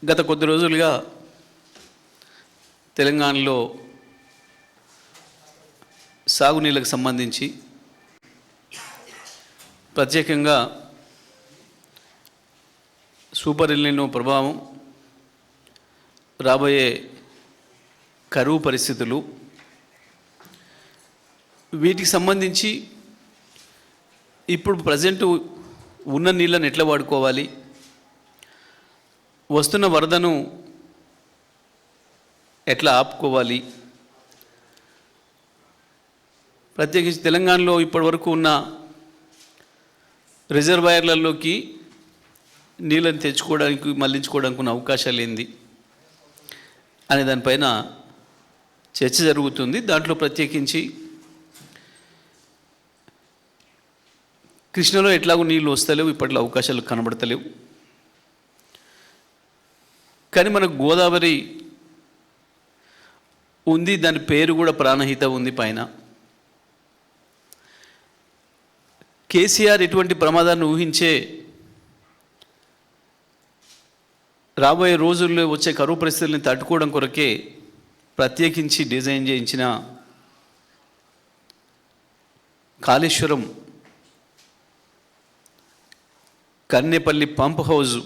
గత కొద్ది రోజులుగా తెలంగాణలో సాగునీళ్ళకు సంబంధించి ప్రత్యేకంగా సూపర్ ఎల్నినో ప్రభావం, రాబోయే కరువు పరిస్థితులు, వీటికి సంబంధించి ఇప్పుడు ప్రజెంట్ ఉన్న నీళ్ళని ఎట్లా వాడుకోవాలి, వస్తున్న వరదను ఎట్లా ఆపుకోవాలి, ప్రత్యేకించి తెలంగాణలో ఇప్పటివరకు ఉన్న రిజర్వాయర్లలోకి నీళ్ళని తెచ్చుకోవడానికి మళ్లించుకోవడానికి ఉన్న అవకాశాలు ఏంది అనే దానిపైన చర్చ జరుగుతుంది. దాంట్లో ప్రత్యేకించి కృష్ణలో ఎట్లాగో నీళ్ళు వస్తలేవు, ఇప్పట్లో అవకాశాలు కనబడతలేవు. కానీ మనకు గోదావరి ఉంది, దాని పేరు కూడా ప్రాణహిత ఉంది పైన. కేసీఆర్ ఇటువంటి ప్రమాదాన్ని ఊహించే రాబోయే రోజుల్లో వచ్చే కరువు పరిస్థితుల్ని తట్టుకోవడం కొరకే ప్రత్యేకించి డిజైన్ చేయించిన కాళేశ్వరం కన్నెపల్లి పంప్ హౌజు,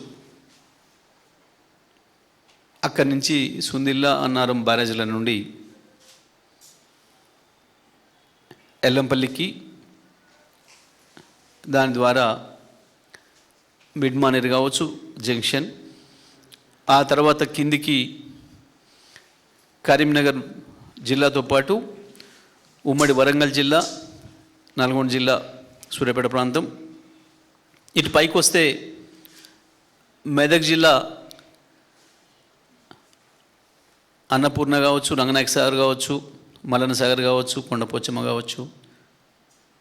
అక్కడి నుంచి సుందిల్లా, అన్నారం బ్యారేజ్ల నుండి ఎల్లంపల్లికి, దాని ద్వారా మిడ్మానేర్ కావచ్చు జంక్షన్, ఆ తర్వాత కిందికి కరీంనగర్ జిల్లాతో పాటు ఉమ్మడి వరంగల్ జిల్లా, నల్గొండ జిల్లా, సూర్యాపేట ప్రాంతం, ఇటు పైకి వస్తే మెదక్ జిల్లా అన్నపూర్ణ కావచ్చు, రంగనాయక సాగర్ కావచ్చు, మల్లన్న సాగర్ కావచ్చు, కొండపోచమ్మ కావచ్చు,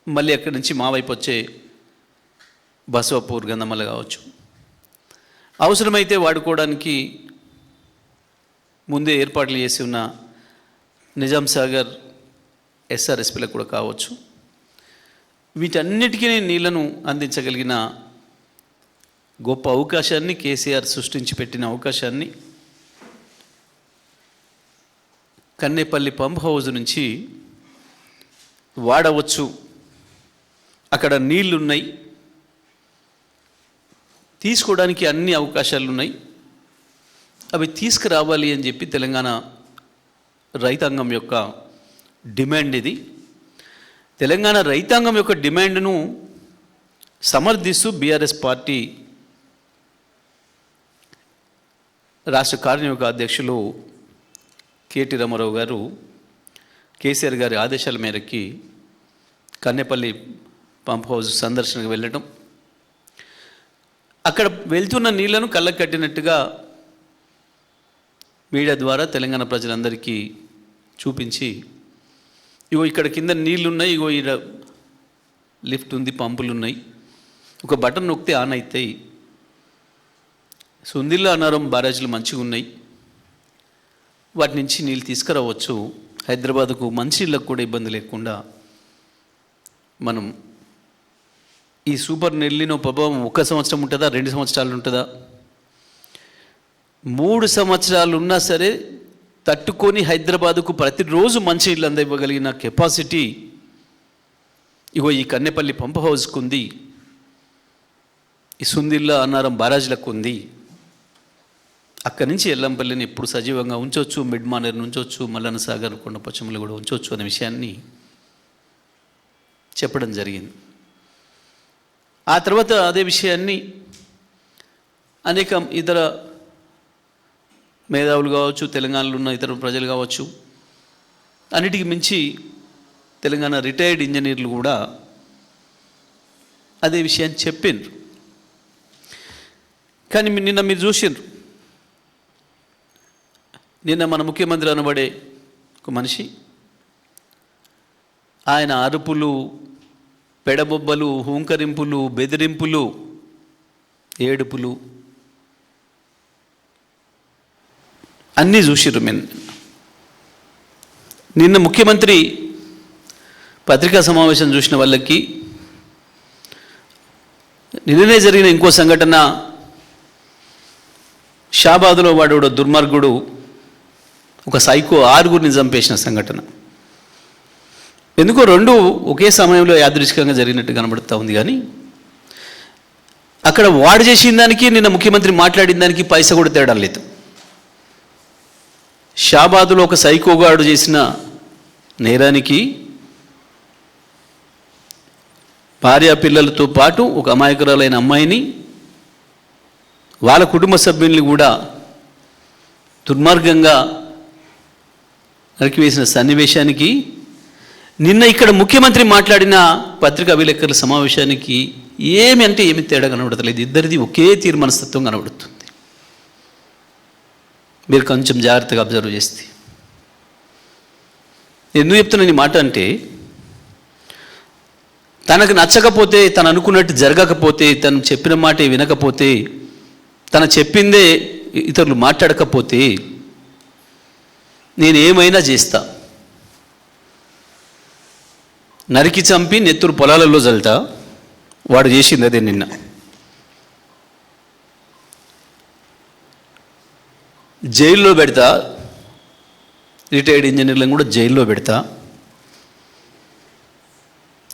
మళ్ళీ అక్కడి నుంచి మా వైపు వచ్చే బసవపూర్, గంధమల్ల కావచ్చు. అవసరమైతే వాడుకోవడానికి ముందే ఏర్పాట్లు చేసి ఉన్న నిజాం సాగర్ ఎస్ఆర్ఎస్పీలకు కూడా కావచ్చు. వీటన్నిటికీ నీళ్లను అందించగలిగిన గొప్ప అవకాశాన్ని, కేసీఆర్ సృష్టించి పెట్టిన అవకాశాన్ని కన్నెపల్లి పంప్ హౌజ్ నుంచి వాడవచ్చు. అక్కడ నీళ్లున్నాయి, తీసుకోవడానికి అన్ని అవకాశాలు ఉన్నాయి. అవి తీసుకురావాలి అని చెప్పి తెలంగాణ రైతాంగం యొక్క డిమాండ్ ఇది. తెలంగాణ రైతాంగం యొక్క డిమాండ్ను సమర్థిస్తూ బీఆర్ఎస్ పార్టీ రాష్ట్ర కార్యనిర్వాహక అధ్యక్షులు కేటీ రామారావు గారు కేసీఆర్ గారి ఆదేశాల మేరకి కన్నెపల్లి పంప్ హౌస్ సందర్శనకు వెళ్ళటం, అక్కడ వెళ్తున్న నీళ్లను కళ్ళకు కట్టినట్టుగా మీడియా ద్వారా తెలంగాణ ప్రజలందరికీ చూపించి, ఇగో ఇక్కడ కింద నీళ్లున్నాయి, ఇగో ఇక్కడ లిఫ్ట్ ఉంది, పంపులు ఉన్నాయి, ఒక బటన్ నొక్కితే ఆన్ అవుతాయి, సుందిల్లా, అన్నారం బ్యారేజ్లు మంచిగా ఉన్నాయి, వాటి నుంచి నీళ్ళు తీసుకురావచ్చు, హైదరాబాద్కు మంచినీళ్ళకు కూడా ఇబ్బంది లేకుండా మనం ఈ సూపర్ ఎల్నినో ప్రభావం 1 సంవత్సరం ఉంటుందా, 2 సంవత్సరాలు ఉంటుందా, 3 సంవత్సరాలు ఉన్నా సరే తట్టుకొని హైదరాబాదుకు ప్రతిరోజు మంచినీళ్ళు అందివ్వగలిగిన కెపాసిటీ ఇగో ఈ కన్నెపల్లి పంప్ హౌస్కు ఉంది, ఈ సుందిల్లా, అన్నారం బ్యారేజ్లకు ఉంది. అక్కడి నుంచి ఎల్లంపల్లిని ఎప్పుడు సజీవంగా ఉంచవచ్చు, మిడ్మానేర్ ఉంచవచ్చు, మల్లన్న సాగర్, కొండపోచమ్మలు కూడా ఉంచవచ్చు అనే విషయాన్ని చెప్పడం జరిగింది. ఆ తర్వాత అదే విషయాన్ని అనేక ఇతర మేధావులు కావచ్చు, తెలంగాణలో ఉన్న ఇతర ప్రజలు కావచ్చు, అన్నిటికి మించి తెలంగాణ రిటైర్డ్ ఇంజనీర్లు కూడా అదే విషయాన్ని చెప్పిండ్రు. కానీ నిన్న మీరు చూసిండ్రు, నిన్న మన ముఖ్యమంత్రి అనబడే ఒక మనిషి, ఆయన అరుపులు, పెడబొబ్బలు, హూంకరింపులు, బెదిరింపులు, ఏడుపులు అన్నీ చూసిర్రు. నిన్న ముఖ్యమంత్రి పత్రికా సమావేశం చూసిన వాళ్ళకి నిన్ననే జరిగిన ఇంకో సంఘటన షాబాదులో వాడు దుర్మార్గుడు ఒక సైకో 6గురిని చంపేసిన సంఘటన. ఎందుకో రెండు ఒకే సమయంలో యాదృచ్ఛికంగా జరిగినట్టు కనబడుతూ ఉంది. కానీ అక్కడ వాడు చేసిన దానికి నిన్న ముఖ్యమంత్రి మాట్లాడిన దానికి పైసా కూడా తేడా లేదు. షాబాదులో ఒక సైకోగాడు చేసిన నేరానికి భార్య పిల్లలతో పాటు ఒక అమాయకురాలైన అమ్మాయిని వాళ్ళ కుటుంబ సభ్యుల్ని కూడా దుర్మార్గంగా నరికివేసిన సన్నివేశానికి నిన్న ఇక్కడ ముఖ్యమంత్రి మాట్లాడిన పత్రికా విలేకరుల సమావేశానికి ఏమి తేడా కనబడతలేదు. ఇద్దరిది ఒకే తీరు మనస్తత్వం కనబడుతుంది. మీరు కొంచెం జాగ్రత్తగా అబ్జర్వ్ చేస్తే. ఎందుకు చెప్తున్నాను ఈ మాట అంటే, తనకు నచ్చకపోతే, తను అనుకున్నట్టు జరగకపోతే, తను చెప్పిన మాట వినకపోతే, తను చెప్పిందే ఇతరులు మాట్లాడకపోతే నేను ఏమైనా చేస్తా, నరికి చంపి నెత్తురు పొలాలలో చల్లుతా. వాడు చేసింది అదే. నిన్న జైల్లో పెడతా, రిటైర్డ్ ఇంజనీర్లను కూడా జైల్లో పెడతా.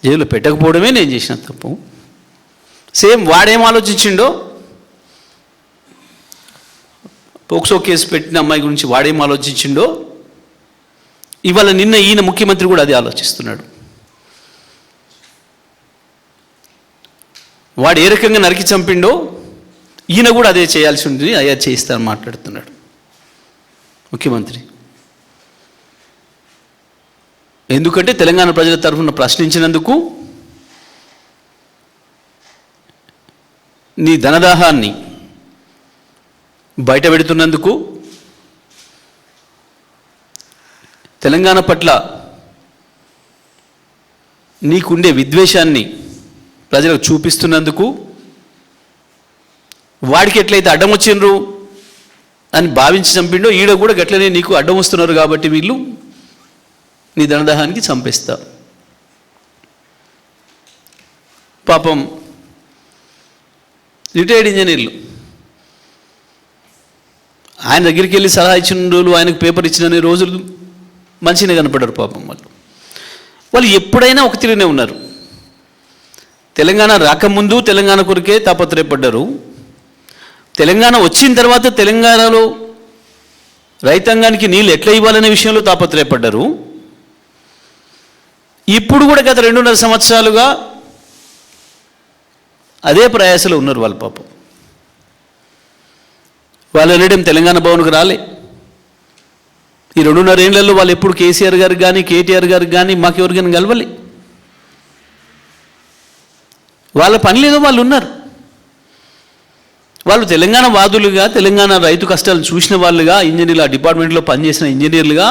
జైల్లో పెట్టకపోవడమే నేను చేసిన తప్పు. సేమ్ వాడేం ఆలోచించిండో, పోక్సో కేసు పెట్టిన అమ్మాయి గురించి వాడేం ఆలోచించిండో, ఇవాళ నిన్న ఈయన ముఖ్యమంత్రి కూడా అదే ఆలోచిస్తున్నాడు. వాడు ఏ రకంగా నరికి చంపిండో ఈయన కూడా అదే చేయాల్సి ఉంటుంది, అయ్యా చేయిస్తానని మాట్లాడుతున్నాడు ముఖ్యమంత్రి. ఎందుకంటే తెలంగాణ ప్రజల తరఫున ప్రశ్నించినందుకు, నీ ధనదాహాన్ని బయట పెడుతున్నందుకు, తెలంగాణ పట్ల నీకుండే విద్వేషాన్ని ప్రజలకు చూపిస్తున్నందుకు, వాడికి ఎట్లయితే అడ్డం వచ్చిండ్రు అని భావించి చంపిండో ఈడ కూడా గట్లనే నీకు అడ్డం వస్తున్నారు కాబట్టి వీళ్ళు నీ ధనదాహానికి చంపేస్తా. పాపం రిటైర్డ్ ఇంజనీర్లు ఆయన దగ్గరికి వెళ్ళి సలహా ఇచ్చిన రోజులు, ఆయనకు పేపర్ ఇచ్చిన రోజులు మంచిగా కనపడ్డారు. పాపం వాళ్ళు ఎప్పుడైనా ఒక తీరునే ఉన్నారు. తెలంగాణ రాకముందు తెలంగాణ కొరకే తాపత్రయపడ్డారు. తెలంగాణ వచ్చిన తర్వాత తెలంగాణలో రైతాంగానికి నీళ్ళు ఎట్లా ఇవ్వాలనే విషయంలో తాపత్రయపడ్డారు. ఇప్పుడు కూడా గత 2.5 సంవత్సరాలుగా అదే ప్రయాసలో ఉన్నారు వాళ్ళ. పాపం వాళ్ళు వెళ్ళడం తెలంగాణ భవన్కు రాలే. ఈ 2.5 ఏళ్లలో వాళ్ళు ఎప్పుడు కేసీఆర్ గారికి కానీ కేటీఆర్ గారికి కానీ మాకెవరికైనా కలవాలి. వాళ్ళ పని లేదో వాళ్ళు ఉన్నారు. వాళ్ళు తెలంగాణ వాదులుగా, తెలంగాణ రైతు కష్టాలు చూసిన వాళ్ళుగా, ఇంజనీర్లు, ఆ డిపార్ట్మెంట్లో పనిచేసిన ఇంజనీర్లుగా,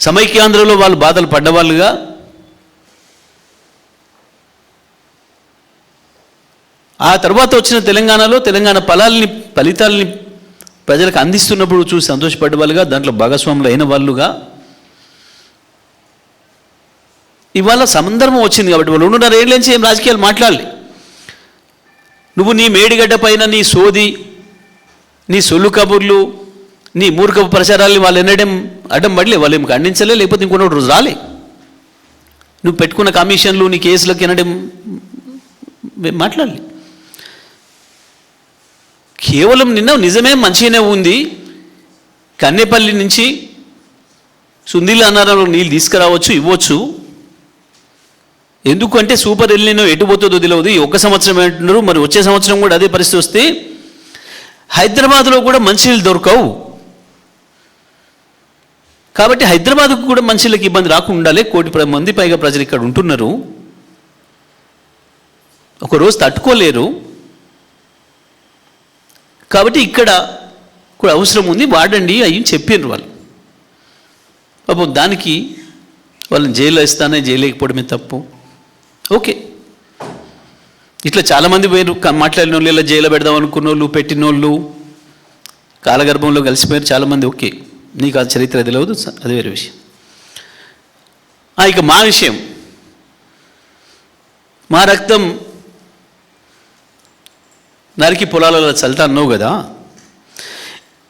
సమైక్యాంధ్రలో వాళ్ళు బాధలు పడ్డవాళ్ళుగా, ఆ తర్వాత వచ్చిన తెలంగాణలో తెలంగాణ ఫలితాలని ప్రజలకు అందిస్తున్నప్పుడు చూసి సంతోషపడ్డ వాళ్ళుగా, దాంట్లో భాగస్వాములు అయిన వాళ్ళుగా ఇవాళ సందర్భం వచ్చింది. కాబట్టి వాళ్ళు 2.5 ఏళ్ళ నుంచి ఏం రాజకీయాలు మాట్లాడాలి. నువ్వు నీ మేడిగడ్డ పైన నీ సోది, నీ సొల్లు కబుర్లు, నీ మూర్ఖపు ప్రచారాలని వాళ్ళు ఎన్నడం అడ్డం పడలే. వాళ్ళు ఏం ఖండించలే, లేకపోతే ఇంకొక రోజు రాలే. నువ్వు పెట్టుకున్న కమిషన్లు, నీ కేసులకు ఎనడం మాట్లాడాలి. కేవలం నిన్న నిజమే మంచిగానే ఉంది. కన్నెపల్లి నుంచి సుందీల అన్నారంలో నీళ్ళు తీసుకురావచ్చు, ఇవ్వచ్చు. ఎందుకంటే సూపర్ ఎల్నినో ఎటు పోతుందో తెలియదు. ఈ 1 సంవత్సరం అంటున్నారు, మరి వచ్చే సంవత్సరం కూడా అదే పరిస్థితి వస్తే హైదరాబాద్లో కూడా మంచినీళ్ళు దొరకవు. కాబట్టి హైదరాబాద్కు కూడా మంచినీళ్ళకి ఇబ్బంది రాకుండా ఉండాలి. 1 కోటి మంది పైగా ప్రజలు ఇక్కడ ఉంటున్నారు. ఒకరోజు తట్టుకోలేరు. కాబట్టి ఇక్కడ కూడా అవసరం ఉంది, వాడండి అయ్యి చెప్పారు వాళ్ళు. పాపం దానికి వాళ్ళని జైల్లో ఇస్తానే జైలేకపోవడమే తప్పు. ఓకే, ఇట్లా చాలామంది పోయారు, మాట్లాడిన వాళ్ళు, ఇలా జైల్లో పెడదాం అనుకున్న వాళ్ళు, పెట్టిన వాళ్ళు కాలగర్భంలో కలిసిపోయారు చాలామంది. ఓకే, నీకు ఆ చరిత్ర తెలియదు, అది వేరే విషయం. ఇక మా విషయం, మా రక్తం నరికి పొలాలలో చల్తా అన్నావు కదా.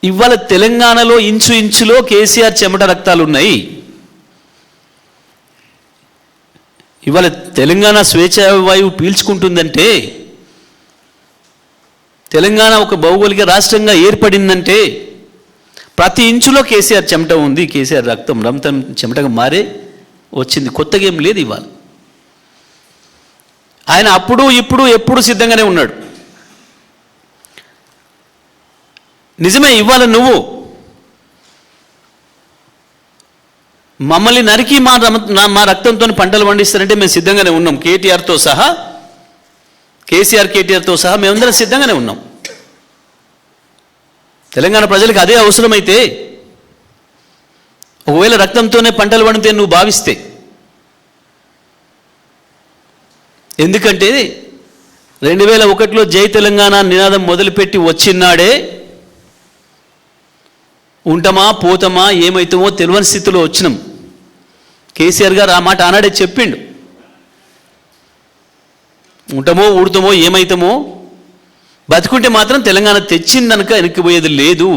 ఇవాళ తెలంగాణలో ఇంచులో కేసీఆర్ చెమట రక్తాలు ఉన్నాయి. ఇవాళ తెలంగాణ స్వేచ్ఛా వాయువు పీల్చుకుంటుందంటే, తెలంగాణ ఒక భౌగోళిక రాష్ట్రంగా ఏర్పడిందంటే ప్రతి ఇంచులో కేసీఆర్ చెమట ఉంది. కేసీఆర్ రక్తం చెమటగా మారే వచ్చింది. కొత్తగా ఏం లేదు. ఇవాళ ఆయన అప్పుడు ఇప్పుడు ఎప్పుడు సిద్ధంగానే ఉన్నాడు. నిజమే, ఇవాళ నువ్వు మమ్మల్ని నరికి మా రక్తంతో పంటలు పండిస్తారంటే మేము సిద్ధంగానే ఉన్నాం. కేటీఆర్తో సహా, కేటీఆర్తో సహా మేమందరం సిద్ధంగానే ఉన్నాం. తెలంగాణ ప్రజలకు అదే అవసరమైతే, ఒకవేళ రక్తంతోనే పంటలు పండితే నువ్వు భావిస్తే, ఎందుకంటే 2001లో జై తెలంగాణ నినాదం మొదలుపెట్టి వచ్చినాడే ఉంటామా పోతామా ఏమవుతామో తెలియని స్థితిలో వచ్చినాం. కేసీఆర్ గారు ఆ మాట ఆనాడే చెప్పిండు. ఉంటామో ఊడుతామో ఏమవుతామో, బతుకుంటే మాత్రం తెలంగాణ తెచ్చిందనక వెనక్కిపోయేది లేదు.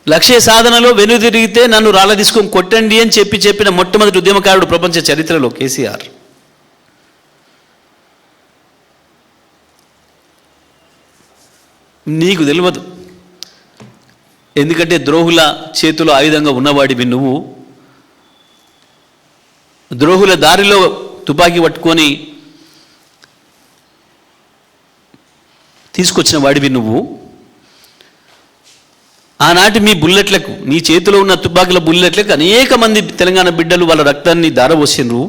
లక్ష్య సాధనలో వెనుదిరిగితే నన్ను రాళ్ళ తీసుకొని కొట్టండి అని చెప్పిన మొట్టమొదటి ఉద్యమకారుడు ప్రపంచ చరిత్రలో కేసీఆర్. నీకు తెలియదు, ఎందుకంటే ద్రోహుల చేతిలో ఆయుధంగా ఉన్నవాడివి నువ్వు. ద్రోహుల దారిలో తుపాకీ పట్టుకొని తీసుకొచ్చిన వాడివి నువ్వు. ఆనాటి మీ బుల్లెట్లకు, నీ చేతిలో ఉన్న తుపాకీల బుల్లెట్లకు అనేక మంది తెలంగాణ బిడ్డలు వాళ్ళ రక్తాన్ని దారబోసినారు.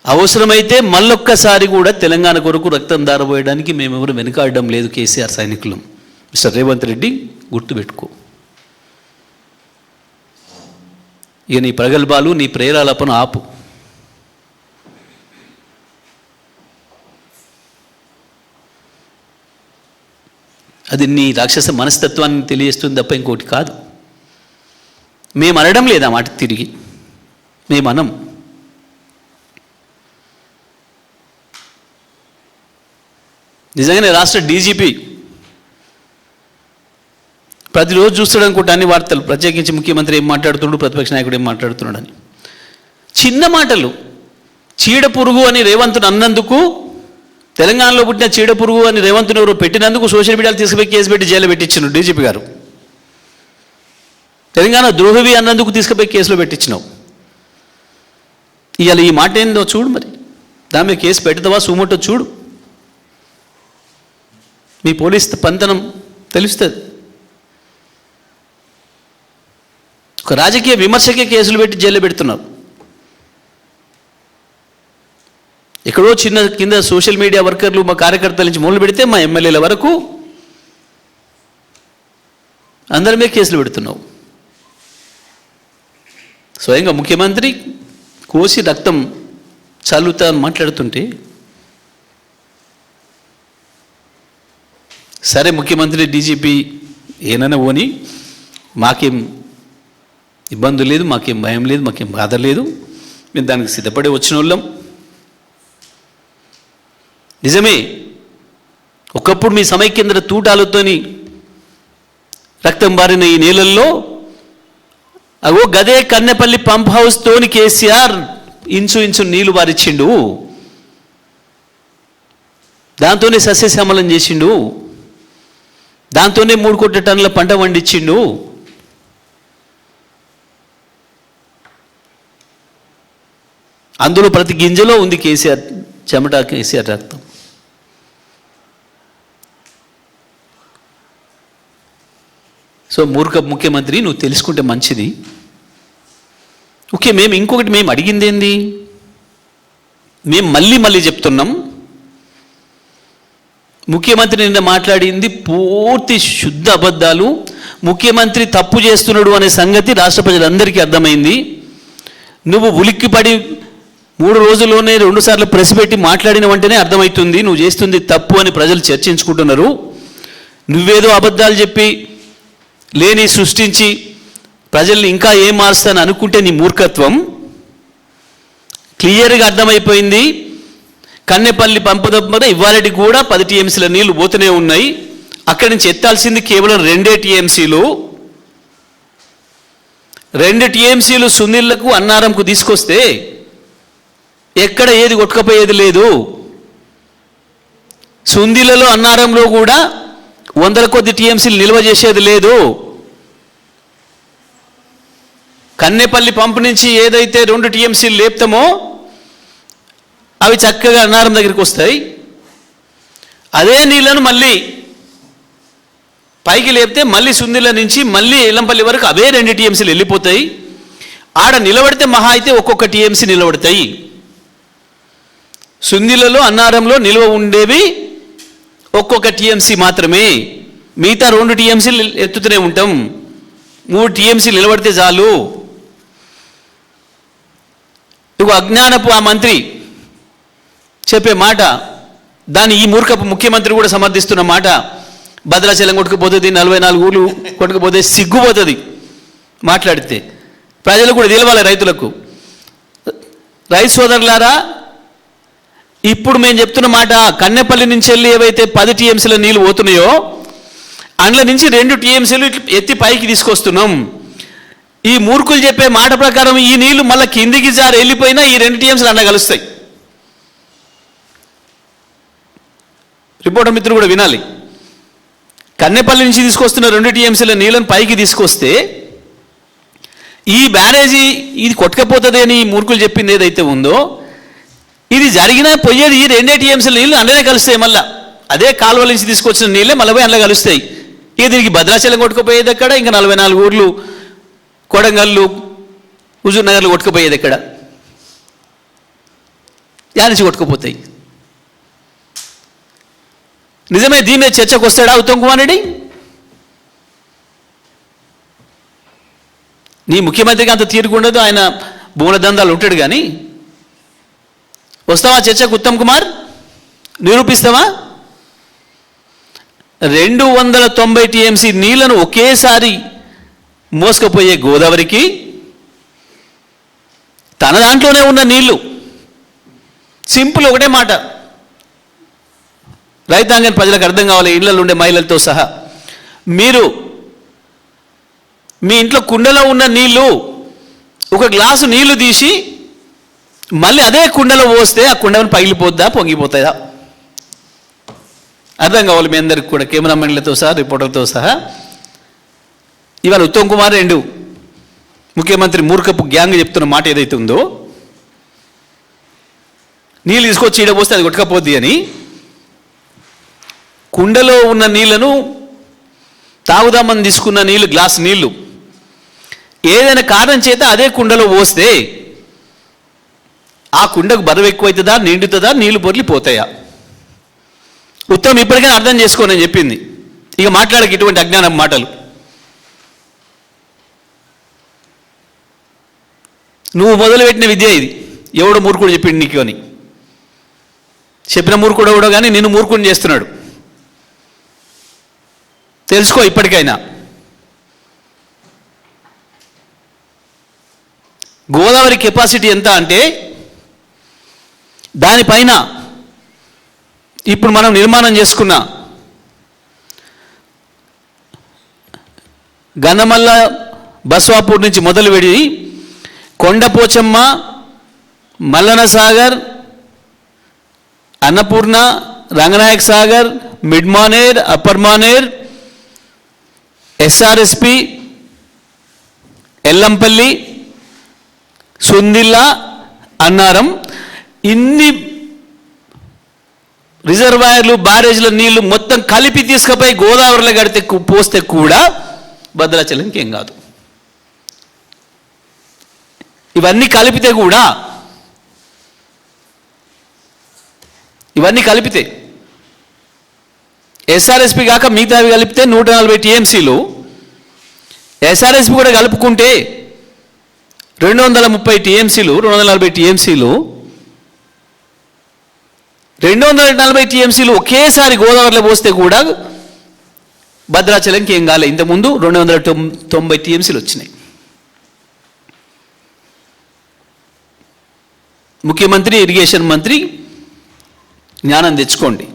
అవసరమైతే మళ్ళొక్కసారి కూడా తెలంగాణ కొరకు రక్తం దారబోయడానికి మేమెవరు వెనుకాడడం లేదు. కేసీఆర్ సైనికులు, మిస్టర్ రేవంత్ రెడ్డి గుర్తుపెట్టుకో. ఇక నీ ప్రగల్భాలు, నీ ప్రేరాలపను ఆపు. అది నీ రాక్షస మనస్తత్వాన్ని తెలియజేస్తుంది తప్ప ఇంకోటి కాదు. మేము అనడం లేదా మాట తిరిగి, మేము అనం. నిజంగానే రాష్ట్ర డీజీపీ ప్రతిరోజు చూస్తాడు అనుకుంటా అన్ని వార్తలు, ప్రత్యేకించి ముఖ్యమంత్రి ఏం మాట్లాడుతున్నాడు, ప్రతిపక్ష నాయకుడు ఏం మాట్లాడుతున్నాడని. చిన్న మాటలు, చీడ పురుగు అని రేవంత్ను అన్నందుకు, తెలంగాణలో పుట్టిన చీడ పురుగు అని రేవంత్ను ఎవరో పెట్టినందుకు సోషల్ మీడియాలో తీసుకుపోయి కేసు పెట్టి జైలు పెట్టించినావు డీజీపీ గారు. తెలంగాణ ద్రోహివి అన్నందుకు తీసుకుపోయి కేసులో పెట్టించినావు. ఇవాళ ఈ మాట ఏందో చూడు, మరి దాని మీద కేసు పెడతావా సుమోటో చూడు. మీ పోలీస్ పంతనం తెలుస్తుంది. ఒక రాజకీయ విమర్శకే కేసులు పెట్టి జైలు పెడుతున్నారు. ఎక్కడో చిన్న కింద సోషల్ మీడియా వర్కర్లు, మా కార్యకర్తల నుంచి మొదలు పెడితే మా ఎమ్మెల్యేల వరకు అందరి మీద కేసులు పెడుతున్నావు. స్వయంగా ముఖ్యమంత్రి కోసి రక్తం చల్లుతా అని మాట్లాడుతుంటే, సరే ముఖ్యమంత్రి డీజీపీ ఏనైనా పోని, మాకేం ఇబ్బంది లేదు, మాకేం భయం లేదు, మాకేం బాధ లేదు, మేము దానికి సిద్ధపడి వచ్చిన వాళ్ళం. నిజమే, ఒకప్పుడు మీ సమైక్యేంద్ర తూటాలతోని రక్తం బారిన ఈ నేలల్లో అగో గదే కన్నెపల్లి పంప్ హౌస్తోని కేసీఆర్ ఇంచు నీళ్లు బారిచ్చిండు, దాంతోనే సస్యశ్యామలం చేసిండు, దాంతోనే 3 కోట్ల టన్నుల పంట పండించిండు. అందులో ప్రతి గింజలో ఉంది కేసీఆర్ చెమట, కేసీఆర్ రక్తం. సో మూర్ఖ ముఖ్యమంత్రి, నువ్వు తెలుసుకుంటే మంచిది. ఓకే, మేము అడిగింది ఏంది? మేము మళ్ళీ చెప్తున్నాం, ముఖ్యమంత్రి నిన్న మాట్లాడింది పూర్తి శుద్ధ అబద్ధాలు. ముఖ్యమంత్రి తప్పు చేస్తున్నాడు అనే సంగతి రాష్ట్ర ప్రజలందరికీ అర్థమైంది. నువ్వు ఉలిక్కిపడి 3 రోజుల్లోనే 2 సార్లు ప్రెస్ పెట్టి మాట్లాడిన వెంటనే అర్థమవుతుంది నువ్వు చేస్తుంది తప్పు అని ప్రజలు చర్చించుకుంటున్నారు. నువ్వేదో అబద్ధాలు చెప్పి లేని సృష్టించి ప్రజల్ని ఇంకా ఏం మారుస్తాను అనుకుంటే నీ మూర్ఖత్వం క్లియర్గా అర్థమైపోయింది. కన్నెపల్లి పంపు దగ్గర ఇవాళకి కూడా 10 టీఎంసీల నీళ్లు పోతూనే ఉన్నాయి. అక్కడి నుంచి ఎత్తాల్సింది కేవలం 2 టీఎంసీలు. 2 టీఎంసీలు సునీళ్లకు అన్నారంకు తీసుకొస్తే ఎక్కడ ఏది కొట్టుకపోయేది లేదు. సుందిలలో అన్నారంలో కూడా 100 కొద్ది టీఎంసీలు నిల్వ చేసేది లేదు. కన్నెపల్లి పంపు నుంచి ఏదైతే 2 టీఎంసీలు లేపుతామో అవి చక్కగా అన్నారం దగ్గరికి వస్తాయి. అదే నీళ్లను మళ్ళీ పైకి లేపితే మళ్ళీ సుందిల నుంచి మళ్ళీ ఎల్లంపల్లి వరకు అవే 2 టీఎంసీలు వెళ్ళిపోతాయి. ఆడ నిలబడితే మహా అయితే ఒక్కొక్క టీఎంసీ నిలబడతాయి. సుందిలలో అన్నారంలో నిల్వ ఉండేవి ఒక్కొక్క టీఎంసీ మాత్రమే. మిగతా 2 టీఎంసీలు ఎత్తుతూనే ఉంటాం. 3 టీఎంసీలు నిలబడితే చాలు. ఇక అజ్ఞానపు ఆ మంత్రి చెప్పే మాట, దాన్ని ఈ మూర్ఖపు ముఖ్యమంత్రి కూడా సమర్థిస్తున్న మాట, భద్రాచలం కొట్టుకుపోతుంది, 44 ఊళ్ళు కొట్టుకుపోతే సిగ్గుపోతుంది మాట్లాడితే. ప్రజలు కూడా తెలవాలి, రైతులకు. రైతు సోదరులారా, ఇప్పుడు మేము చెప్తున్న మాట, కన్నెపల్లి నుంచి వెళ్ళి ఏవైతే 10 టీఎంసీల నీళ్ళు పోతున్నాయో అందులో నుంచి 2 టీఎంసీలు ఎత్తి పైకి తీసుకొస్తున్నాం. ఈ మూర్ఖులు చెప్పే మాట ప్రకారం ఈ నీళ్లు మళ్ళీ కిందికి జారి వెళ్ళిపోయినా ఈ 2 టీఎంసీలు అన్న కలుస్తాయి. రిపోర్టర్ మిత్రులు కూడా వినాలి. కన్నెపల్లి నుంచి తీసుకొస్తున్న 2 టీఎంసీల నీళ్ళను పైకి తీసుకొస్తే ఈ బ్యారేజీ ఇది కొట్టుకపోతుంది అని ఈ మూర్ఖులు చెప్పింది ఏదైతే ఉందో, ఇది జరిగినా పోయేది ఈ 2 టీఎంసీల నీళ్ళు అందులోనే కలుస్తాయి. మళ్ళీ అదే కాలువల నుంచి తీసుకొచ్చిన నీళ్ళే మళ్ళీ పోయి అందులో కలుస్తాయి. ఇక దీనికి భద్రాచలం కొట్టుకుపోయేది ఎక్కడ, ఇంకా 44 ఊర్లు కొడంగల్లు హుజూర్ నగర్లు కొట్టుకుపోయేది ఎక్కడ, యానించి కొట్టుకుపోతాయి. నిజమే దీని మీద చర్చకు వస్తాడా ఉత్తమ్ కుమార్ రెడ్డి? నీ ముఖ్యమంత్రికి అంత తీరుకుండదు, ఆయన భూముల దందాలు ఉంటాడు. కానీ వస్తావా చర్చకు ఉత్తమ్ కుమార్? నిరూపిస్తావా? 290 టీఎంసీ నీళ్లను ఒకేసారి మోసుకుపోయే గోదావరికి తన దాంట్లోనే ఉన్న నీళ్లు, సింపుల్ ఒకటే మాట, రైతాంగం ప్రజలకు అర్థం కావాలి, ఇళ్లలో ఉండే మహిళలతో సహా. మీరు మీ ఇంట్లో కుండలో ఉన్న నీళ్లు, ఒక గ్లాసు నీళ్లు తీసి మళ్ళీ అదే కుండలో పోస్తే ఆ కుండను పగిలిపోద్దా, పొంగిపోతుందా? అర్థం కావాలి మీ అందరికి కూడా, కెమెరామెన్లతో సహా, రిపోర్టర్లతో సహా. ఇవాళ ఉత్తమ్ కుమార్ రెడ్డి ముఖ్యమంత్రి మూర్ఖపు గ్యాంగ్ చెప్తున్న మాట ఏదైతే ఉందో, నీళ్ళు తీసుకొచ్చి ఈడ పోస్తే అది కొట్టుకపోద్ది అని, కుండలో ఉన్న నీళ్లను తాగుదామని తీసుకున్న నీళ్ళు, గ్లాస్ నీళ్లు ఏదైనా కారణం చేత అదే కుండలో పోస్తే ఆ కుండకు బరువు ఎక్కువవుతుందా, నిండుతుందా, నీళ్లు పొర్లిపోతాయా? ఉత్తమ్ ఇప్పటికైనా అర్థం చేసుకోనని చెప్పింది. ఇక మాట్లాడక ఇటువంటి అజ్ఞానం మాటలు. నువ్వు మొదలుపెట్టిన విద్య ఇది. ఎవడో మూర్ఖుడు చెప్పిండు నీకు అని. చెప్పిన మూర్ఖుడు ఎవడో కానీ నిన్ను మూర్ఖుని చేస్తున్నాడు. తెలుసుకో ఇప్పటికైనా. గోదావరి కెపాసిటీ ఎంత అంటే, దానిపైన ఇప్పుడు మనం నిర్మాణం చేసుకున్న గన్నమల్ల బస్వాపూర్ నుంచి మొదలు పెడి Kondapochamma, Mallanna Sagar, Annapurna, Ranganayak Sagar, mid Maner, upper Maner, SRSP, Yellampalli, Sundilla, Annaram, ఇన్ని రిజర్వాయర్లు, బ్యారేజ్ల నీళ్లు మొత్తం కలిపి తీసుకుపోయి గోదావరిలో కడితే పోస్తే కూడా భద్రాచలంకి ఏం కాదు. ఇవన్నీ కలిపితే కూడా, ఇవన్నీ కలిపితే ఎస్ఆర్ఎస్పి కాక మిగతావి కలిపితే 140 టీఎంసీలు, ఎస్ఆర్ఎస్పి కూడా కలుపుకుంటే 230 టీఎంసీలు, 240 టీఎంసీలు, 240 టీఎంసీలు ఒకేసారి గోదావరిలో పోస్తే కూడా భద్రాచలంకి ఏం కాలే. ఇంతకుముందు 290 టీఎంసీలు వచ్చినాయి. ముఖ్యమంత్రి, ఇరిగేషన్ మంత్రి జ్ఞానం తెచ్చుకోండి,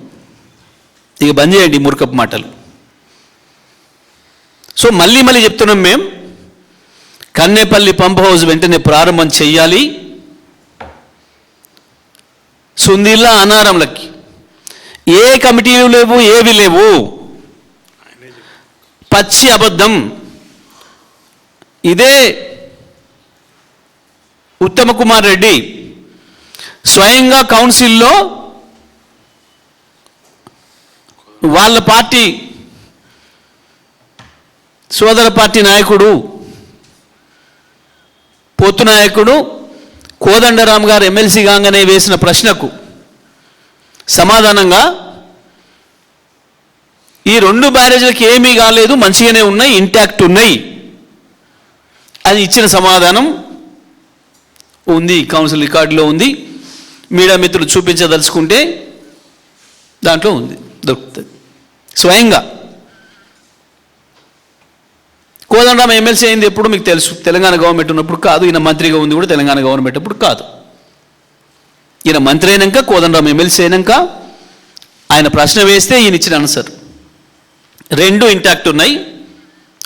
ఇక బంద్ చేయండి మూర్ఖపు మాటలు. సో మళ్ళీ చెప్తున్నాం మేము, కన్నేపల్లి పంప్ హౌస్ వెంటనే ప్రారంభం చెయ్యాలి. సుందిల్లా అన్నారంలకి ఏ కమిటీలు లేవు, ఏవి లేవు, పచ్చి అబద్ధం. ఇదే ఉత్తమ కుమార్ రెడ్డి స్వయంగా కౌన్సిల్లో వాళ్ళ పార్టీ సోదర పార్టీ నాయకుడు పొత్తు నాయకుడు కోదండరామ్ గారు ఎమ్మెల్సీ కాగానే వేసిన ప్రశ్నకు సమాధానంగా ఈ 2 బ్యారేజీలకు ఏమీ కాలేదు, మంచిగానే ఉన్నాయి, ఇంటాక్ట్ ఉన్నాయి అని ఇచ్చిన సమాధానం ఉంది, కౌన్సిల్ రికార్డులో ఉంది. మీడియా మిత్రులు చూపించదలుచుకుంటే దాంట్లో ఉంది, దొరుకుతుంది. స్వయంగా కోదండరామ్ ఎమ్మెల్సీ అయింది ఎప్పుడు మీకు తెలుసు, తెలంగాణ గవర్నమెంట్ ఉన్నప్పుడు కాదు. ఈయన మంత్రిగా ఉంది కూడా తెలంగాణ గవర్నమెంట్ అప్పుడు కాదు. ఈయన మంత్రి అయినాక, కోదండరామ్ ఎమ్మెల్సీ అయినాక ఆయన ప్రశ్న వేస్తే ఈయన ఇచ్చిన ఆన్సర్ 2 ఇంటాక్ట్ ఉన్నాయి,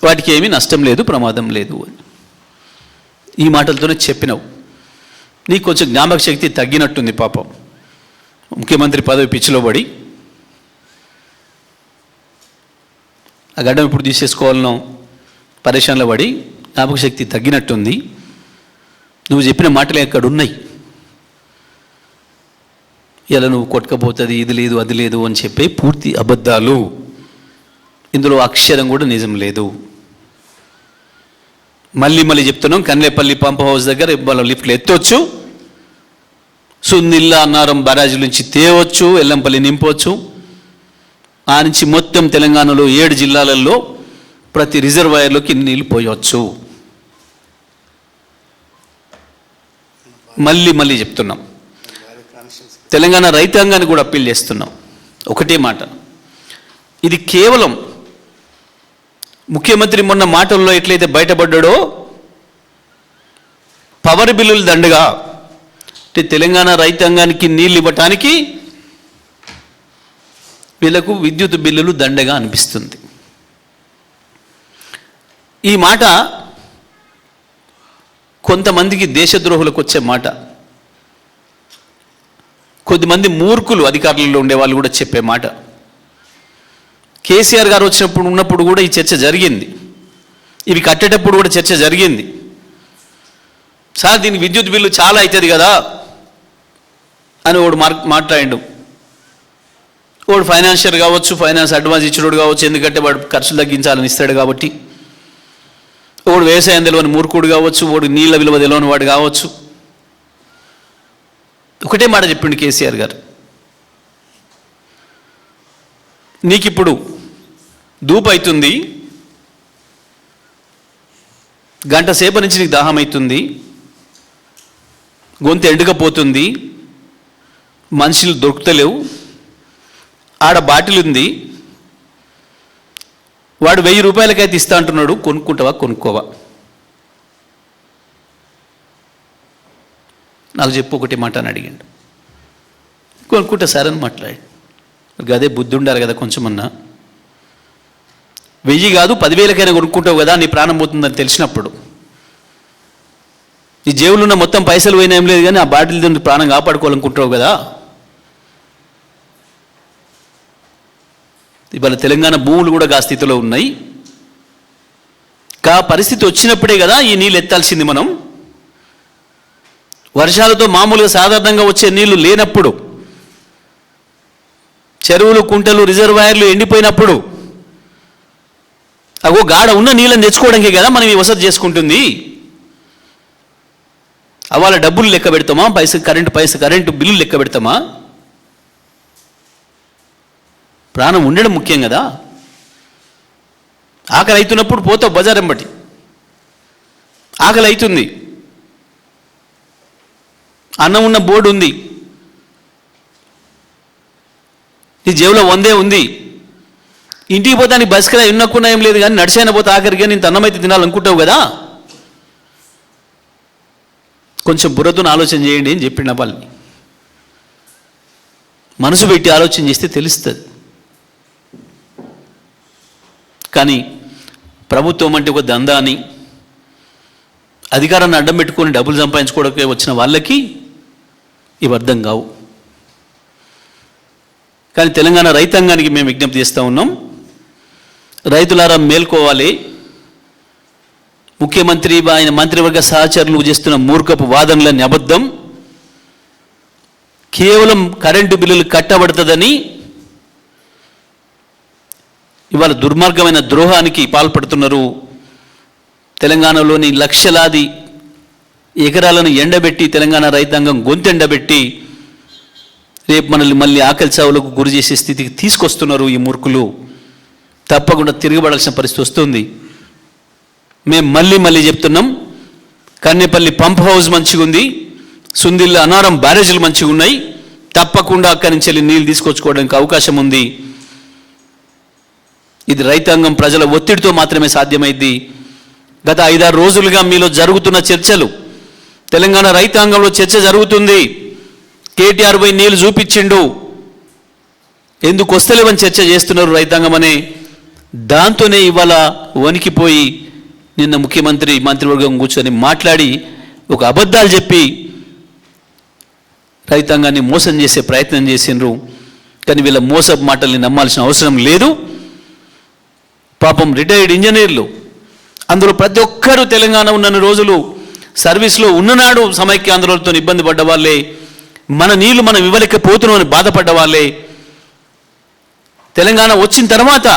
వాటికి ఏమీ నష్టం లేదు, ప్రమాదం లేదు అని ఈ మాటలతోనే చెప్పినావు. నీకు కొంచెం జ్ఞాపక శక్తి తగ్గినట్టుంది పాపం. ముఖ్యమంత్రి పదవి పిచ్చిలో పడి ఆ గడ్డం ఇప్పుడు తీసేసుకోవాలనో పరేషాన్లో పడి జ్ఞాపక శక్తి తగ్గినట్టుంది. నువ్వు చెప్పిన మాటలు ఎక్కడ ఉన్నాయి? ఇలా నువ్వు కొట్టకపోతుంది, ఇది లేదు అది లేదు అని చెప్పే పూర్తి అబద్ధాలు. ఇందులో అక్షరం కూడా నిజం లేదు. మళ్ళీ చెప్తున్నాం, కన్నేపల్లి పంప్ హౌస్ దగ్గర ఇవాళ లిఫ్ట్లు ఎత్తవచ్చు, సుందిల్లా అన్నారం బ్యారేజ్ నుంచి తేవచ్చు, ఎల్లంపల్లి నింపవచ్చు. ఆ నుంచి మొత్తం తెలంగాణలో 7 జిల్లాలలో ప్రతి రిజర్వాయర్లోకి నీళ్ళు పోయవచ్చు. మళ్ళీ చెప్తున్నాం, తెలంగాణ రైతాంగాన్ని కూడా అప్పీల్ చేస్తున్నాం. ఒకటే మాట, ఇది కేవలం ముఖ్యమంత్రి మొన్న మాటల్లో ఎట్లయితే బయటపడ్డాడో పవర్ బిల్లులు దండగా, అంటే తెలంగాణ రైతాంగానికి నీళ్ళు ఇవ్వటానికి వీళ్ళకు విద్యుత్ బిల్లులు దండగా అనిపిస్తుంది. ఈ మాట కొంతమందికి దేశద్రోహులకు వచ్చే మాట, కొద్దిమంది మూర్ఖులు అధికారులలో ఉండే వాళ్ళు కూడా చెప్పే మాట. కేసీఆర్ గారు ఉన్నప్పుడు కూడా ఈ చర్చ జరిగింది, ఇవి కట్టేటప్పుడు కూడా చర్చ జరిగింది. సార్ దీనికి విద్యుత్ బిల్లు చాలా అవుతుంది కదా అని వాడు మాట్లాడిండు. వాడు ఫైనాన్షియర్ కావచ్చు, ఫైనాన్స్ అడ్వాన్స్ ఇచ్చినోడు కావచ్చు, ఎందుకంటే వాడు ఖర్చులు తగ్గించాలని ఇస్తాడు కాబట్టి. వాడు వ్యవసాయం తెలియని మూర్ఖుడు కావచ్చు, వాడు నీళ్ళ విలువ తెలియని వాడు కావచ్చు. ఒకటే మాట చెప్పిండు కేసీఆర్ గారు, నీకు ఇప్పుడు ధూపు అవుతుంది, గంట సేపు నుంచి నీకు దాహం అవుతుంది, గొంతు ఎండుకపోతుంది, మనుషులు దొరుకుతలేవు, ఆడ బాటిల్ ఉంది, వాడు 1000 రూపాయలకైతే ఇస్తా అంటున్నాడు, కొనుక్కుంటావా కొనుక్కోవా? నాకు చెప్పు ఒకటి మాట అని అడిగాడు. కొనుక్కుంటా సార్ అని మాట్లాడి. అదే బుద్ధి ఉండాలి కదా కొంచెమన్నా. 1000 కాదు 10,000కైనా కొనుక్కుంటావు కదా, నీ ప్రాణం పోతుందని తెలిసినప్పుడు. ఈ జేబులో ఉన్న మొత్తం పైసలు పోయినా ఏం లేదు కానీ ఆ బాటిల్ తిని ప్రాణం కాపాడుకోవాలనుకుంటావు కదా. ఇవాళ తెలంగాణ భూములు కూడా ఆ స్థితిలో ఉన్నాయి. పరిస్థితి వచ్చినప్పుడే కదా ఈ నీళ్ళు ఎత్తాల్సింది మనం. వర్షాలతో మామూలుగా సాధారణంగా వచ్చే నీళ్లు లేనప్పుడు, చెరువులు కుంటలు రిజర్వాయర్లు ఎండిపోయినప్పుడు, అగో గాడ ఉన్న నీళ్ళని తెచ్చుకోవడానికే కదా మనం ఈ వసతి చేసుకుంటుంది. అవాళ డబ్బులు లెక్క పెడతామా, కరెంటు బిల్లులు లెక్క పెడతామా? ప్రాణం ఉండడం ముఖ్యం కదా. ఆకలి అవుతున్నప్పుడు పోతావు బజారం బట్టి, ఆకలి అవుతుంది, అన్నం ఉన్న బోర్డు ఉంది, నీ జేబులో 100 ఉంది, ఇంటికి పోతా నీ బస్సుకి ఉన్నక్కున్నా ఏం లేదు కానీ నడిచైనా పోతే ఆఖరికి నేను అన్నమైతే తినాలనుకుంటావు కదా. కొంచెం బుర్రతో ఆలోచన చేయండి అని చెప్పిండు వాళ్ళని. మనసు పెట్టి ఆలోచన చేస్తే తెలుస్తుంది. కానీ ప్రభుత్వం అంటే ఒక దందా అని అధికారాన్ని అడ్డం పెట్టుకొని డబ్బులు సంపాదించుకోవడానికి వచ్చిన వాళ్ళకి ఇవి అర్థం కావు. కానీ తెలంగాణ రైతాంగానికి మేము విజ్ఞప్తి చేస్తూ ఉన్నాం, రైతులారా మేల్కోవాలి. ముఖ్యమంత్రి ఆయన మంత్రివర్గ సహచరులు చేస్తున్న మూర్ఖపు వాదనలన్నీ అబద్ధం. కేవలం కరెంటు బిల్లులు కట్టబడుతుందని ఇవాళ దుర్మార్గమైన ద్రోహానికి పాల్పడుతున్నారు. తెలంగాణలోని లక్షలాది ఎకరాలను ఎండబెట్టి తెలంగాణ రైతాంగం గొంతెండబెట్టి రేపు మనల్ని మళ్ళీ ఆకలి చావులకు గురి చేసే స్థితికి తీసుకొస్తున్నారు ఈ మూర్ఖులు. తప్పకుండా తిరగబడాల్సిన పరిస్థితి వస్తుంది. మేము మళ్ళీ చెప్తున్నాం, కన్నెపల్లి పంప్ హౌస్ మంచిగా ఉంది, సుందిల్ల అనారం బ్యారేజీలు మంచిగా ఉన్నాయి. తప్పకుండా అక్కడి నుంచి వెళ్ళి నీళ్ళు తీసుకొచ్చుకోవడానికి అవకాశం ఉంది. ఇది రైతాంగం ప్రజల ఒత్తిడితో మాత్రమే సాధ్యమైంది. గత 5-6 రోజులుగా మీలో జరుగుతున్న చర్చలు, తెలంగాణ రైతాంగంలో చర్చ జరుగుతుంది. కేటీఆర్ పోయి నీళ్ళు చూపించిండు, ఎందుకు వస్తలేవని చర్చ చేస్తున్నారు రైతాంగం అనే దాంతోనే ఇవాళ వణికిపోయి నిన్న ముఖ్యమంత్రి మంత్రివర్గం కూర్చొని మాట్లాడి ఒక అబద్ధాలు చెప్పి రైతాంగాన్ని మోసం చేసే ప్రయత్నం చేసిండ్రు. కానీ వీళ్ళ మోసపు మాటల్ని నమ్మాల్సిన అవసరం లేదు. పాపం రిటైర్డ్ ఇంజనీర్లు, అందులో ప్రతి ఒక్కరూ తెలంగాణ ఉన్న రోజులు సర్వీస్లో ఉన్ననాడు సమైక్య ఆందోళనతో ఇబ్బంది పడ్డ వాళ్ళే, మన నీళ్లు మనం ఇవ్వలేకపోతున్నామని బాధపడ్డ వాళ్ళే. తెలంగాణ వచ్చిన తర్వాత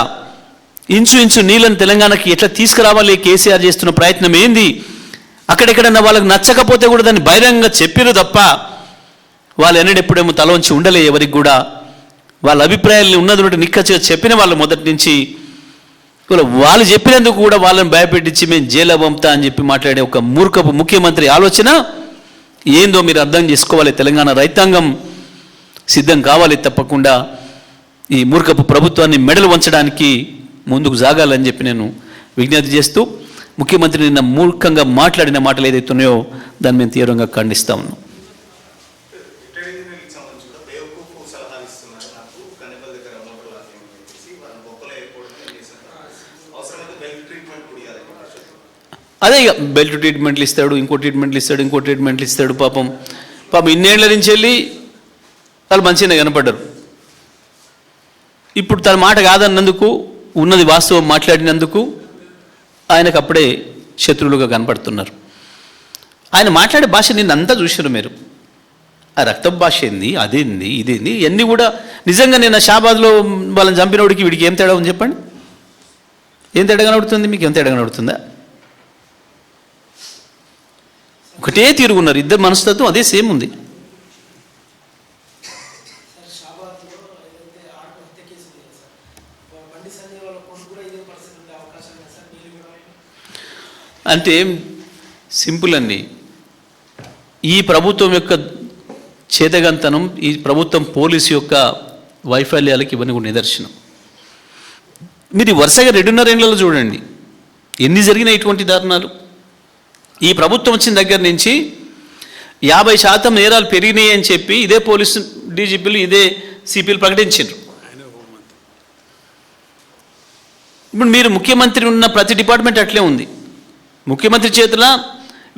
ఇంచు నీళ్ళని తెలంగాణకి ఎట్లా తీసుకురావాలి, కేసీఆర్ చేస్తున్న ప్రయత్నం ఏంది, అక్కడెక్కడన్నా వాళ్ళకి నచ్చకపోతే కూడా దాన్ని బహిరంగంగా చెప్పిరు తప్ప వాళ్ళు ఎన్నడెప్పుడేమో తలవంచి ఉండలే. ఎవరికి కూడా వాళ్ళ అభిప్రాయాలను ఉన్నది నిక్కచ్చిగా చెప్పిన వాళ్ళు మొదటి నుంచి. వాళ్ళు చెప్పినందుకు కూడా వాళ్ళని భయపెట్టించి మేము జైలు పంపుతా అని చెప్పి మాట్లాడే ఒక మూర్ఖపు ముఖ్యమంత్రి ఆలోచన ఏందో మీరు అర్థం చేసుకోవాలి. తెలంగాణ రైతాంగం సిద్ధం కావాలి. తప్పకుండా ఈ మూర్ఖపు ప్రభుత్వాన్ని మెడలు వంచడానికి ముందుకు సాగాలని చెప్పి నేను విజ్ఞప్తి చేస్తూ, ముఖ్యమంత్రి నిన్న మూర్ఖంగా మాట్లాడిన మాటలు ఏదైతే ఉన్నాయో దాన్ని మేము తీవ్రంగా ఖండిస్తా ఉన్నాం. అదే ఇక బెల్ట్ ట్రీట్మెంట్లు ఇస్తాడు, ఇంకో ట్రీట్మెంట్లు ఇస్తాడు. పాపం ఇన్నేళ్ల నుంచి వెళ్ళి వాళ్ళు మంచిగానే కనపడ్డారు. ఇప్పుడు తన మాట కాదన్నందుకు, ఉన్నది వాస్తవం మాట్లాడినందుకు ఆయనకు అప్పుడే శత్రువులుగా కనపడుతున్నారు. ఆయన మాట్లాడే భాష నిన్నంతా చూసారు మీరు. ఆ రక్తపు భాష ఏంది, అదేంది, ఇదేంది, ఇవన్నీ కూడా నిజంగా నేను షాబాద్లో వాళ్ళని చంపినోడికి వీడికి ఏం తేడా ఉంది చెప్పండి? ఏం తేడా కనబడుతుంది? మీకు ఏం తేడా కనబడుతుందా? ఒకటే తీరుగున్నారు, ఇద్దరు మనస్తత్వం అదే సేమ్ ఉంది. అంటే సింపుల్ అండి, ఈ ప్రభుత్వం యొక్క చేతగంతనం, ఈ ప్రభుత్వం పోలీసు యొక్క వైఫల్యాలకి ఇవన్నీ కూడా నిదర్శనం. మీరు వరుసగా 2.5 ఏళ్లలో చూడండి ఎన్ని జరిగినాయి ఇటువంటి దారుణాలు. ఈ ప్రభుత్వం వచ్చిన దగ్గర నుంచి 50% నేరాలు పెరిగినాయి అని చెప్పి ఇదే పోలీసు డీజీపీలు, ఇదే సిపిలు ప్రకటించారు. ఇప్పుడు మీరు ముఖ్యమంత్రి ఉన్న ప్రతి డిపార్ట్మెంట్ అట్లే ఉంది. ముఖ్యమంత్రి చేతుల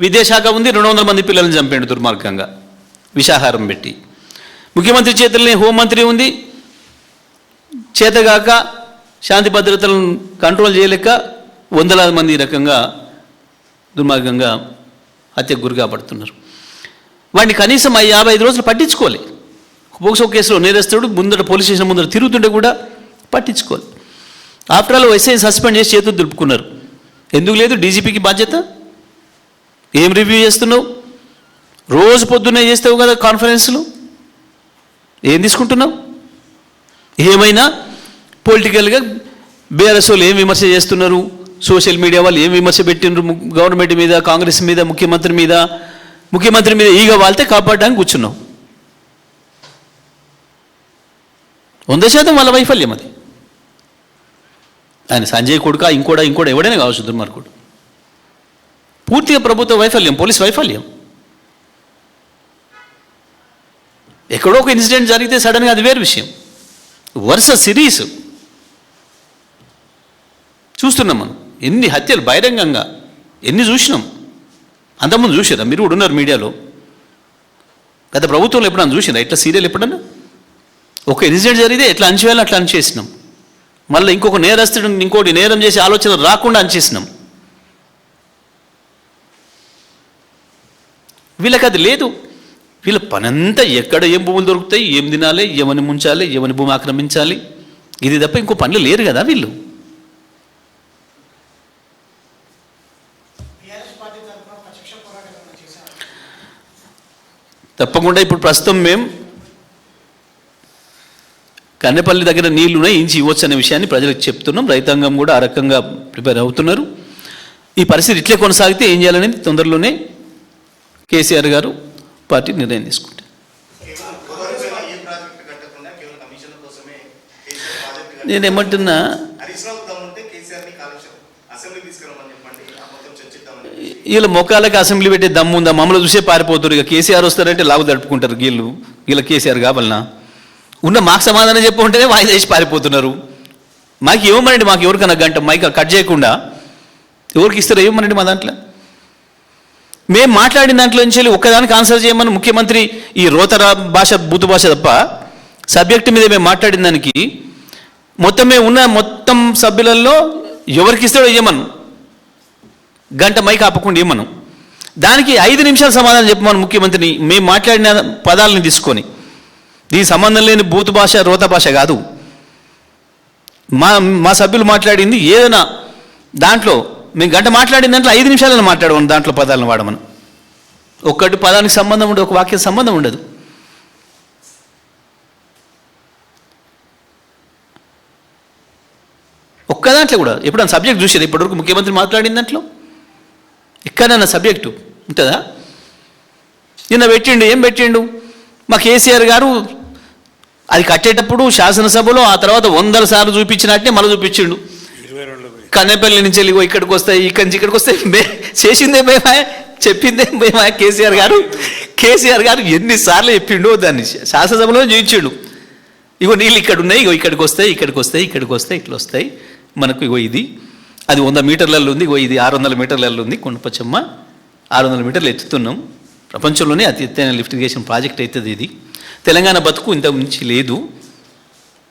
విద్యాశాఖ ఉంది, 200 మంది పిల్లల్ని చంపాడు దుర్మార్గంగా విషాహారం పెట్టి. ముఖ్యమంత్రి చేతుల్ని హోంమంత్రి ఉంది, చేతగాక శాంతి భద్రతలను కంట్రోల్ చేయలేక వందలాది మంది రకంగా దుర్మార్గంగా హత్యకు గురి కాబడుతున్నారు. వాడిని కనీసం 55 రోజులు పట్టించుకోవాలి. పోక్సో కేసులో నేరస్తుడు ముందర పోలీస్ స్టేషన్ ముందర తిరుగుతుంటే కూడా పట్టించుకోవాలి. ఆఫ్టర్ ఆల్ ఎస్ఐ సస్పెండ్ చేసి చేతులు దులుపుకున్నారు. ఎందుకు లేదు డీజీపీకి బాధ్యత? ఏం రివ్యూ చేస్తున్నావు? రోజు పొద్దున్నే చేస్తావు కదా కాన్ఫరెన్స్లు, ఏం తీసుకుంటున్నావు? ఏమైనా పొలిటికల్గా బీఆర్ఎస్ వాళ్ళు ఏం విమర్శ చేస్తున్నారు, సోషల్ మీడియా వాళ్ళు ఏం విమర్శ పెట్టినారు గవర్నమెంట్ మీద, కాంగ్రెస్ మీద, ముఖ్యమంత్రి మీద ఈగ వాళ్తే కాపాడడానికి కూర్చున్నావు. 100% వాళ్ళ వైఫల్యం అది. ఆయన సంజయ్ కొడుక ఇంకోడా ఎవడైనా కావచ్చు దుర్మార్గుడు. పూర్తిగా ప్రభుత్వ వైఫల్యం, పోలీస్ వైఫల్యం. ఎక్కడో ఒక ఇన్సిడెంట్ జరిగితే సడన్గా అది వేరు విషయం. వరుస సిరీస్ చూస్తున్నాం మనం. ఎన్ని హత్యలు బహిరంగంగా ఎన్ని చూసినాం. అంతకుముందు చూసారా? మీరు కూడా ఉన్నారు మీడియాలో. గత ప్రభుత్వంలో ఎప్పుడన్నా చూసినా ఇట్లా సీరియల్ ఎప్పుడన్నా? ఒక ఇన్సిడెంట్ జరిగితే ఎట్లా అంచేయాలో అట్లా అంచేసినాం. మళ్ళీ ఇంకొక నేరస్తుడు ఇంకోటి నేరం చేసే ఆలోచన రాకుండా అంచేసినాం. వీళ్ళకి అది లేదు. వీళ్ళ పనంతా ఎక్కడ ఏం భూములు దొరుకుతాయి, ఏం తినాలి, ఎవరిని ముంచాలి, ఎవరిని భూమి ఆక్రమించాలి, ఇది తప్ప ఇంకో పనులు లేరు కదా వీళ్ళు. తప్పకుండా ఇప్పుడు ప్రస్తుతం మేము కన్నెపల్లి దగ్గర నీళ్లున్నాయి, ఇంచి ఇవ్వచ్చు అనే విషయాన్ని ప్రజలకు చెప్తున్నాం. రైతాంగం కూడా ఆ రకంగా ప్రిపేర్ అవుతున్నారు. ఈ పరిస్థితి ఇట్లే కొనసాగితే ఏం చేయాలనేది తొందరలోనే కేసీఆర్ గారు పార్టీ నిర్ణయం తీసుకుంటారు. నేనేమంటున్నా, వీళ్ళ మొక్కలకి అసెంబ్లీ పెట్టే దమ్ము ఉందా? మమ్మల్ని చూసే పారిపోతారు. ఇక కేసీఆర్ వస్తారంటే లాగు తడుపుకుంటారు. వీళ్ళ కేసీఆర్ కావాలన్నా ఉన్న మాకు సమాధానం చెప్పుకుంటేనే వాయిదా చేసి పారిపోతున్నారు. మాకు ఇవ్వమనండి, మాకు ఎవరికన్నా గంట మైక్ కట్ చేయకుండా ఎవరికి ఇస్తారో ఇవ్వమనండి. మా దాంట్లో మేము మాట్లాడిన దాంట్లో నుంచి ఒక్కదానికి ఆన్సర్ చేయమని ముఖ్యమంత్రి ఈ రోతర భాష బూతు భాష తప్ప సబ్జెక్టు మీద మేము మాట్లాడిన దానికి మొత్తం మేము ఉన్న మొత్తం సభ్యులలో ఎవరికి ఇస్తాడో ఇవ్వమను, గంట మైక్ ఆపకుండా ఇవ్వమను. దానికి 5 నిమిషాలు సమాధానం చెప్పమని ముఖ్యమంత్రిని మేము మాట్లాడిన పదాలను తీసుకొని. దీనికి సంబంధం లేని బూతు భాష రోత భాష కాదు. మా సభ్యులు మాట్లాడింది ఏదైనా దాంట్లో మేము గంట మాట్లాడిన దాంట్లో 5 నిమిషాలను మాట్లాడమని దాంట్లో పదాలను వాడమని. ఒక్కటి పదానికి సంబంధం ఉండదు, ఒక వాక్య సంబంధం ఉండదు. ఒక్క దాంట్లో కూడా ఎప్పుడన్నా సబ్జెక్ట్ చూసేది ఇప్పటివరకు ముఖ్యమంత్రి మాట్లాడిన దాంట్లో ఎక్కడన్నా సబ్జెక్టు ఉంటుందా? నిన్న పెట్టిండు, ఏం పెట్టిండు? మా కేసీఆర్ గారు అది కట్టేటప్పుడు శాసనసభలో ఆ తర్వాత 100 సార్లు చూపించినట్టే మళ్ళీ చూపించిండు. కన్నెపల్లి నుంచి వెళ్ళి ఇక్కడికి వస్తాయి, ఇక్కడి నుంచి ఇక్కడికి వస్తాయి. చేసిందే మేమా, చెప్పిందే మేమా. కేసీఆర్ గారు ఎన్నిసార్లు చెప్పిండో దాన్ని శాసనసభలో చూపించిండు. ఇగో నీళ్ళు ఇక్కడ ఉన్నాయి, ఇగో ఇక్కడికి వస్తాయి, ఇక్కడికి వస్తాయి, ఇక్కడికి వస్తాయి, ఇట్లా వస్తాయి మనకు. ఇగో ఇది అది 100 మీటర్లలో ఉంది, ఇగో ఇది 600 మీటర్లలో ఉంది. కొండపచ్చమ్మ 600 మీటర్లు ఎత్తుతున్నాం. ప్రపంచంలోనే అతి ఎత్తైన లిఫ్ట్ ఇరిగేషన్ ప్రాజెక్ట్ అవుతుంది ఇది. తెలంగాణ బతుకు ఇంత మించి లేదు.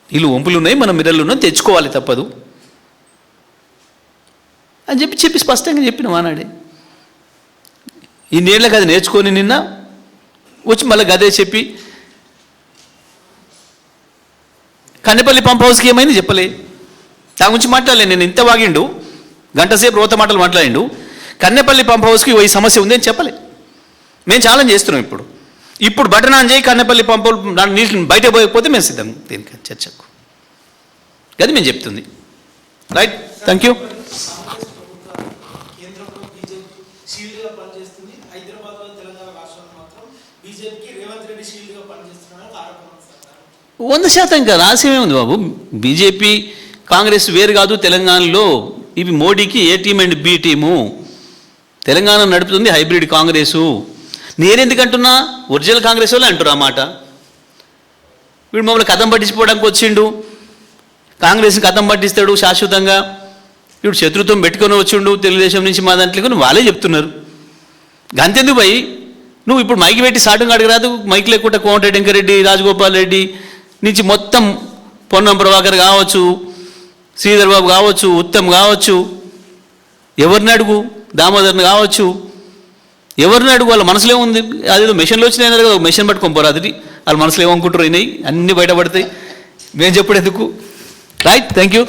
వీళ్ళు వంపులు ఉన్నాయి, మనం మిర్రలు ఉన్నాం, తెచ్చుకోవాలి తప్పదు అని చెప్పి స్పష్టంగా చెప్పిన వానాడే. ఈ నీళ్ళకి అది నేర్చుకొని నిన్న వచ్చి మళ్ళీ గదే చెప్పి కన్నెపల్లి పంప్ హౌస్కి ఏమైంది చెప్పలే. దాని గురించి మాట్లాడలే. నేను ఇంత వాగిండు, గంటసేపు రోత మాటలు మాట్లాడిండు. కన్నెపల్లి పంప్ హౌస్కి ఈ సమస్య ఉంది అని చెప్పలే. మేము ఛాలెంజ్ చేస్తున్నాం. ఇప్పుడు బటన్ ఆన్ చేయి, కన్నెపల్లి పంప్ నీళ్ళు బయట పోయకపోతే మేము సిద్ధం దీనికి చర్చకు. అది మేము చెప్తుంది. Right, thank you. వంద శాతం ఇంకా రహస్యమే ఉంది బాబు. బీజేపీ కాంగ్రెస్ వేరు కాదు తెలంగాణలో. ఇవి మోడీకి A team and B team. Telangana నడుపుతుంది హైబ్రిడ్ కాంగ్రెసు. నేనెందుకంటున్నా, ఒరిజినల్ కాంగ్రెస్ వాళ్ళే అంటారు ఆ మాట. వీడు మమ్మల్ని కథం పట్టించిపోవడానికి వచ్చిండు, కాంగ్రెస్ని కథం పట్టిస్తాడు శాశ్వతంగా. వీడు శత్రుత్వం పెట్టుకొని వచ్చిండు తెలుగుదేశం నుంచి మా దాంట్లో, వాళ్ళే చెప్తున్నారు. గంతెందుకు భయ్, నువ్వు ఇప్పుడు మైకి పెట్టి సాటుగా అడగరాదు. మైక్ లేకుండా కోమటిరెడ్డి వెంకరెడ్డి, రాజగోపాల్ రెడ్డి నుంచి మొత్తం పొన్నం ప్రభాకర్ కావచ్చు, శ్రీధర్ బాబు కావచ్చు, ఉత్తమ్ కావచ్చు, ఎవరిని అడుగు, దామోదర్ని కావచ్చు, ఎవరిని అడుగు. వాళ్ళ మనసులో ఉంది. అదేదో మెషిన్లో వచ్చినాయి కదా, మెషిన్ పట్టుకొని పోరాదు. వాళ్ళ మనసులో ఏమనుకుంటారు అయినాయి, అన్నీ బయటపడతాయి. మేము చెప్పేందుకు. Right, thank you.